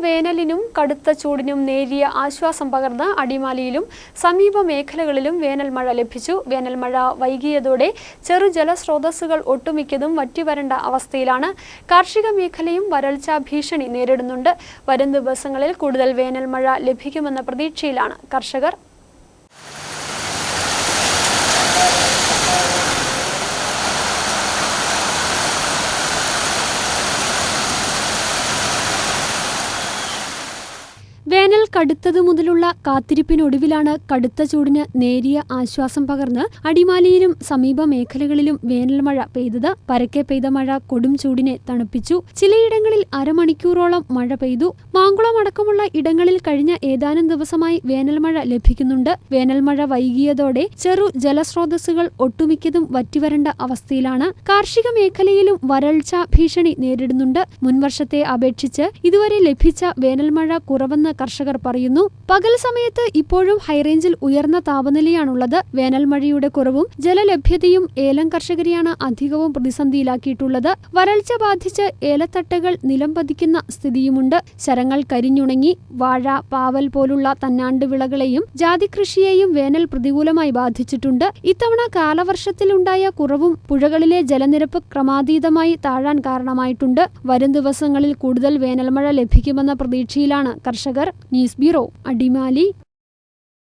വേനലിനും കടുത്ത ചൂടിനും നേരിയ ആശ്വാസം പകർന്ന് അടിമാലിയിലും സമീപ മേഖലകളിലും വേനൽ മഴ ലഭിച്ചു. വേനൽ മഴ വൈകിയതോടെ ചെറുജലസ്രോതസ്സുകൾ ഒട്ടുമിക്കതും വറ്റിവരണ്ട അവസ്ഥയിലാണ്. കാർഷിക മേഖലയും വരൾച്ചാ ഭീഷണി നേരിടുന്നുണ്ട്. വരും ദിവസങ്ങളിൽ കൂടുതൽ വേനൽ മഴ ലഭിക്കുമെന്ന പ്രതീക്ഷയിലാണ് കർഷകർ. വേനൽ കടുത്തതു മുതലുള്ള കാത്തിരിപ്പിനൊടുവിലാണ് കടുത്ത ചൂടിന് നേരിയ ആശ്വാസം പകർന്ന് അടിമാലിയിലും സമീപ മേഖലകളിലും വേനൽ മഴ പെയ്തത്. പരക്കെ പെയ്ത മഴ കൊടും ചൂടിനെ തണുപ്പിച്ചു. ചിലയിടങ്ങളിൽ അരമണിക്കൂറോളം മഴ പെയ്തു. മാങ്കുളം അടക്കമുള്ള ഇടങ്ങളിൽ കഴിഞ്ഞ ഏതാനും ദിവസമായി വേനൽ മഴ ലഭിക്കുന്നുണ്ട്. വേനൽ മഴ വൈകിയതോടെ ചെറു ജലസ്രോതസ്സുകൾ ഒട്ടുമിക്കതും വറ്റിവരണ്ട അവസ്ഥയിലാണ്. കാർഷിക മേഖലയിലും വരൾച്ചാ ഭീഷണി നേരിടുന്നുണ്ട്. മുൻവർഷത്തെ അപേക്ഷിച്ച് ഇതുവരെ ലഭിച്ച വേനൽ മഴ കുറവെന്ന് കർഷകർ പറയുന്നു. പകൽ സമയത്ത് ഇപ്പോഴും ഹൈറേഞ്ചിൽ ഉയർന്ന താപനിലയാണുള്ളത്. വേനൽ മഴയുടെ കുറവും ജലലഭ്യതയും ഏലം കർഷകരെയാണ് അധികവും പ്രതിസന്ധിയിലാക്കിയിട്ടുള്ളത്. വരൾച്ച ബാധിച്ച് ഏലത്തട്ടകൾ നിലം പതിക്കുന്ന സ്ഥിതിയുമുണ്ട്. ശരങ്ങൾ കരിഞ്ഞുണങ്ങി. വാഴ, പാവൽ പോലുള്ള തന്നാണ്ട് വിളകളെയും ജാതികൃഷിയെയും വേനൽ പ്രതികൂലമായി ബാധിച്ചിട്ടുണ്ട്. ഇത്തവണ കാലവർഷത്തിലുണ്ടായ കുറവും പുഴകളിലെ ജലനിരപ്പ് ക്രമാതീതമായി താഴാൻ കാരണമായിട്ടുണ്ട്. വരും ദിവസങ്ങളിൽ കൂടുതൽ വേനൽമഴ ലഭിക്കുമെന്ന പ്രതീക്ഷയിലാണ് കർഷകർ. News bureau, Adimali.